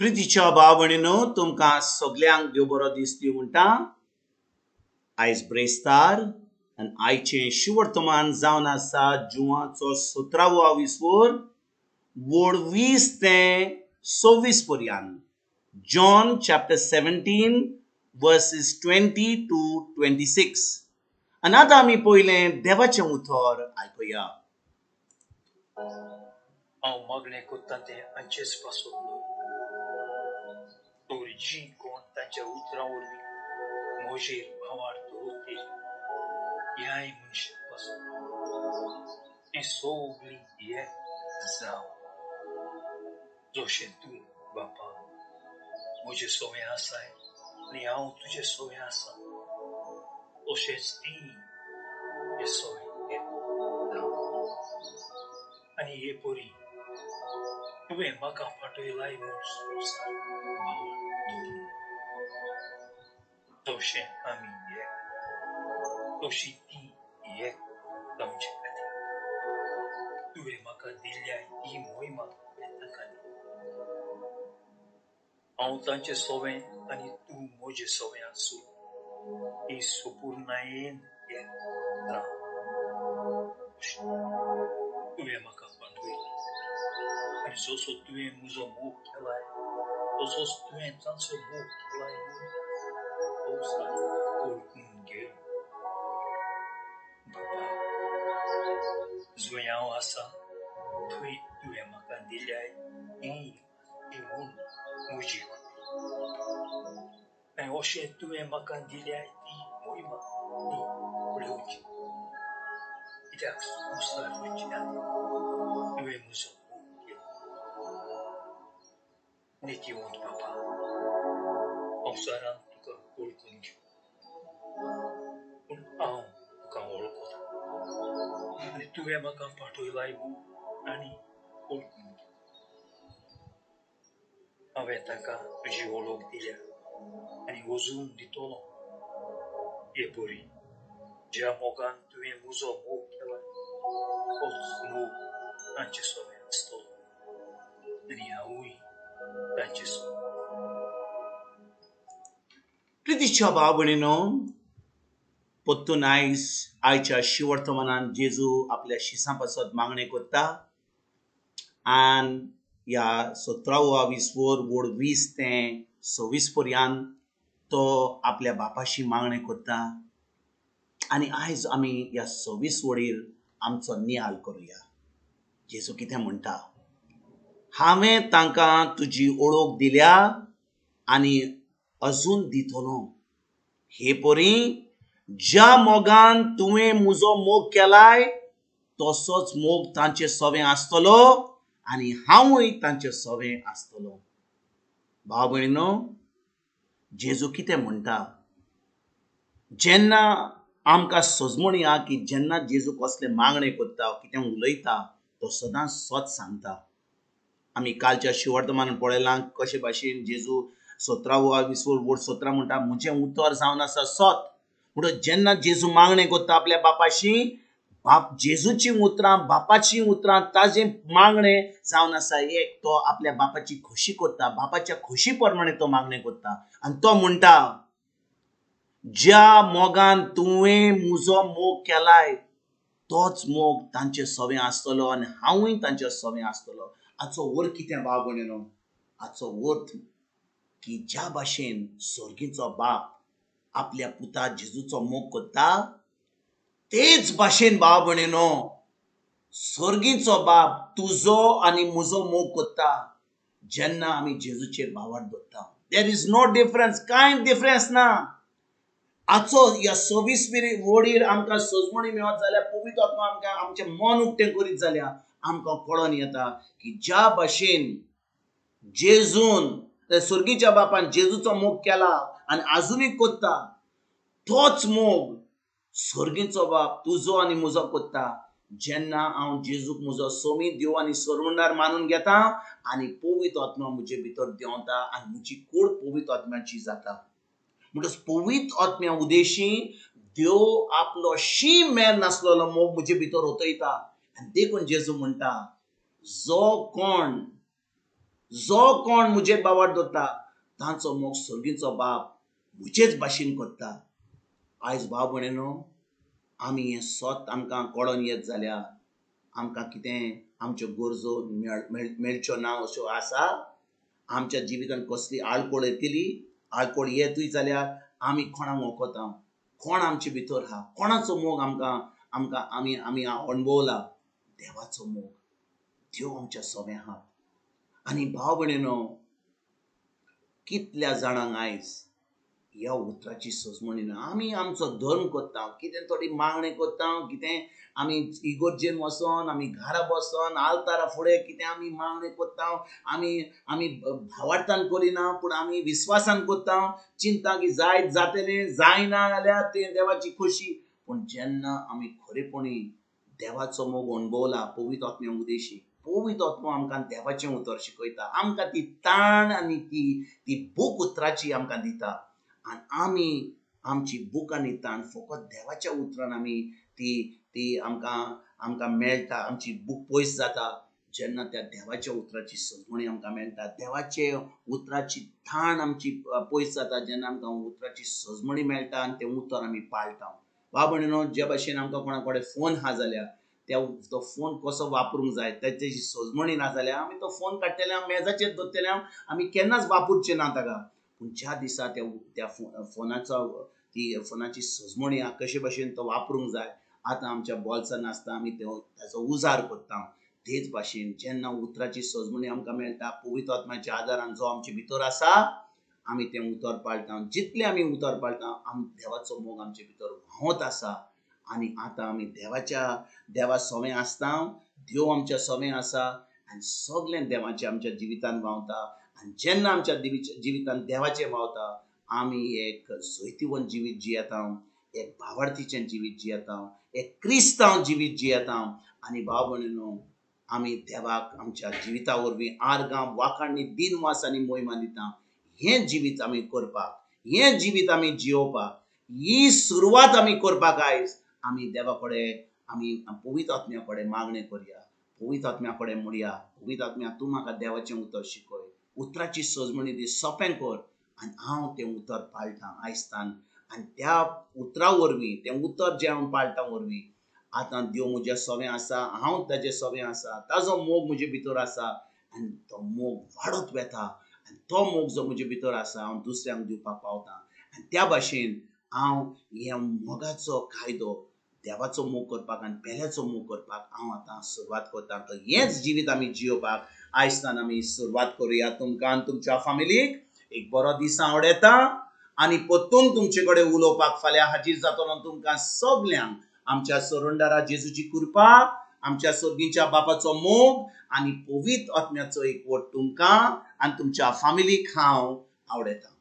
प्रितीच्या भावणीनो तुमकां सगल्यांक देव बरो दीस दिवं म्हणटा. आयज ब्रेस्तार आनी आयचें शिवर्तमान जावन आसा जुवाचो 17वो विसवोर वोड 20 ते 26 पर्यंत. John chapter 17 verses 20 to 26. आनी आतां आमी पयलें देवाचें उतर आयकुया. हांव मागणें कोत्तां तें हांचेच पासून न्हू, तर जी कोण तांच्या उतरां वरवीं म्हजेर भावार दवरतली ह्याय मनशा पासून ती सगळीं एक जावं. जशें तूं बापा म्हजे सोवें आसाय आनी हांव तुजे सोवें आसा, तशेंच तीं हे सोवें एक जावं. आनी हे परी तुवें म्हाका फाटयलाय म्हूण संवसार भावार दवरून जशें आमी एक तशी तीं एक तांचे खातीर तुवें म्हाका दिल्ल्या ही मोहिमा तांकां दी. हांव तांचें सोवें आनी तूं म्हजें सोवें आसूं ही संपूर्णयेन एक जावं. तुवें म्हाका फाटयलाय आनी जसो तुवें म्हजो मोग केलाय तसोच तुवें तांचो मोग केलाय म्हूण संवसार वळखून घे. बापा, जंय हांव आसा थंय तुवें म्हाका दिल्याय ही म्हूण म्हजी खोशी, आनी अशें तुवें म्हाका दिल्याय ती मोहिमा ती पळोवची, कित्याक संवसाराच्या आदी तुवें म्हजो मोग केलो. नितीवंत बापा, संवसारान तुका वळखून घेवं, पूण हांव तुका वळखता आनी तुवें म्हाका फाटयलाय म्हूण आनी वळखून घे. हांवें तांकां तुजी वळख दिल्या आनी अजून दितलो. हे परी ज्या मोगान तुवें म्हजो मोग केलाय तोच मोग तांचे सोवें आसतलो आनी हांवूय तांचे सोवें. प्रितीच्या भावणीनो, पोत्तून आयच्या शिवर्तमानान जेजू आपल्या शिसां पासत मागणें कोत्ता आनी ह्या 17वा विसवोर वोड 20 ते 26 पर्यंत तो आपल्या बापाशी मागणें कोत्ता. आनी आयज आमी ह्या 26 वडीर आमचो नियाल करुया. जेजू कितें म्हणटा, हांवें तांकां तुजी ओळख दिल्या आनी अजून दितलो. हे परी ज्या मोगान तुवें म्हजो मोग केलाय तसोच मोग तांचे सोवें आसतलो आनी हांवूय तांचे सोवें आसतलो. भाव भयणीनो, जेजू कितें म्हणटा, जेन्ना आमकां सजमणी हा की जेन्ना जेजू कसलें मागणें कोत्ता कितें उलयता तो सदांच सत सांगता. आमी कालच्या शिवर्तमानान पळयलां कशे भाशेन जेजू 17वा विसवोर वोड 17 म्हणटा, म्हजें उतर जावन आसा सत. म्हणून जेन्ना जेजू मागणें कोत्ता आपल्या बापाशी, जेजूची उतरां बापाची उतरां ताजें मागणें जावन आसा एक. तो आपल्या बापाची खोशी कोत्ता, बापाच्या खोशी प्रमाणे तो मागणें कोत्ता आनी तो म्हणटा, ज्या मोगान तुवें म्हजो मोग केलाय तोच मोग तांचे सोवें आसतलो आनी हांवूय तांचे सोवें आसतलो. हाचो अर्थ कितें भाव भयणीनो? हाचो अर्थ की ज्या भाशेन स्वर्गीचो बाप आपल्या पुता जेजूचो मोग कोत्ता तेच भाशेन भाव भयणीनो स्वर्गीचो बाप तुजो आनी म्हजो मोग कोत्ता जेन्ना आमी जेजूचेर भावार दवरता. देर इज नो डिफरन्स, कांय डिफरन्स ना. हाचो ह्या 26 वडीर आमकां सजमणी मेळत जाल्यार पवित्र आत्मा आमकां आमचें मन उक्तें करीत जाल्यार आमकां कळोन येता की ज्या भाशेन जेजून स्वर्गीच्या बापान जेजूचो मोग केला आनी आजुनूय कोत्ता तोच मोग स्वर्गीचो बाप तुजो आनी म्हजो कोत्ता जेन्ना हांव जेजूक म्हजो सोमी देव आनी सर्वणार मानून घेता आनी पवित्र आत्मा म्हजे भितर देंवता आनी म्हजी कूड पवित्र आत्म्याची जाता. म्हणटच पवित्र आत्म्या उदेशी देव आपलो शी मेर नासलेलो मोग म्हजे भितर ओतयता. आनी देखून जेजू म्हणटा, जो कोण जो कोण मुझे बावट दोता तांचो मोग सर्गीचो बाप मुझेच भाशेन करता. आयज भाव भयणीनो, आमी हे स्वत आमकां कळोन येत जाल्यार आमकां कितें आमच्यो गरजो मेळच्यो ना अश्यो आसा. आमच्या जिवितांत कसली आळकोळ येतली, आळकोळ येतूय जाल्यार आमी कोणाक वळखता, कोण आमचे भितर आहा, कोणाचो मोग आमकां आमकां आमी आमी अणभवला. देवाचो मोग, देव आमच्या सोबे आहा. आनी भाव भयणीनो, कितल्या जाणांक आयज ह्या उतराची सोजमणी ना. आमी आमचो धर्म करता, कितें थोडी मागणी करता, कितें आमी इगोर्जेन वचोन आमी घरा बसोन आल्तारा फुडें कितें आमी मागणी करता. आमी आमी भावार्थान करिना, पूण आमी विश्वासान करता. चिंता की जायत जातलें, जायना जाल्यार तें देवाची खोशी. पूण जेन्ना आमी खरेपणी देवाचो मोग अणभवला, पवित्र आत्म्या उदेशी, पवित्र आत्मा आमकां देवाचें उतर शिकयता, आमकां ती ताण आनी ती भूक उतराची आमकां दिता. आनी आमी आमची भूक आनी ताण फकत देवाच्या उतरान आमी ती ती आमकां मेळटा. आमची भूक पयस जाता जेन्ना त्या देवाच्या उतराची सोजमणी आमकां मेळटा. देवाचे उतराची ताण आमची पयस जाता जेन्ना आमकां उतराची सोजमणी मेळटा आनी तें उतर आमी पाळटा. वा भयणीनो, जे भाशेन आमकां कोणा कडेन फोन आहा जाल्यार तो फोन कसो वापरूंक जाय तेची सोजमणी ना जाल्यार आमी तो फोन काडटले, मेजाचेर दवरतले, आमी केन्नाच वापरचे ना ताका. पूण ज्या दिसा त्या फोनाची सोजमणी आहा, कशे भाशेन तो वापरूंक जाय, आतां आमच्या बोल्सान आसता, आमी ताचो उजार करता. तेच भाशेन जेन्ना उतराची सोजमणी आमकां मेळटा, पवित्र आत्म्याच्या आदारान जो आमचे भितर आसा, आमी तें उतर पाळटा. जितलें आमी उतर पाळटा, देवाचो मोग आमचे भितर व्हांवत आसा. आनी आतां आमी देवा सोबे आसता, देव आमच्या सोबे आसा, आनी सगळें देवाचें आमच्या जिवितान व्हांवता. आनी जेन्ना आमच्या जिवितान देवाचें व्हांवता, आमी एक जैतिवंत जिवीत जियेता, एक भावार्थीचें जिवीत जियेता, एक क्रिस्तांव जिवीत जियेता. आनी भाव भयणीनो, आमी देवाक आमच्या जिविता वरवीं आर्गां, वाखाणणी, दिनवास आनी मोहिमा दिता. हें जिवीत आमी करपाक, हें जिवीत आमी जियोवपाक, ही सुरवात आमी करपाक आयज आमी देवा कडेन, आमी पवित्र आत्म्या कडेन मागणी करया. पवित्र आत्म्या कडेन म्हणया, पवित्र आत्म्या, तूं म्हाका देवाचें उतर शिकय, उतराची सोजमणी दी, सोंपें कर, आनी हांव तें उतर पाळटां आयजतान. आनी त्या उतरा वरवीं, तें उतर जें हांव पाळटा वरवीं, आतां देव म्हज्या सोबे आसा, हांव ताजे सोबे आसा, ताजो मोग म्हजे भितर आसा, आनी तो मोग वाडत वेता. आनी तो मोग जो म्हजे भितर आसा, हांव दुसऱ्यांक दिवपाक पावतां. आनी त्या भाशेन हांव ह्या मोगाचो कायदो, देवाचो मोग करपाक आनी पेल्याचो मोग करपाक हांव आतां सुरवात करतां. तर हेंच जिवीत आमी जियोवपाक आयजतान आमी सुरवात करुया. तुमकां आनी तुमच्या फॅमिलीक एक बरो दीस हांव येता. आनी परतून तुमचे कडेन उलोवपाक फाल्यां हाजीर जातलो. तुमकां सगल्यांक आमच्या सोरोंडारा जेजूची कृपा, आमच्या सर्गीच्या बापाचो मोग आनी पवित्र आत्म्याचो एकवट तुमकां आनी तुमच्या फॅमिलीक हांव आवडयतां.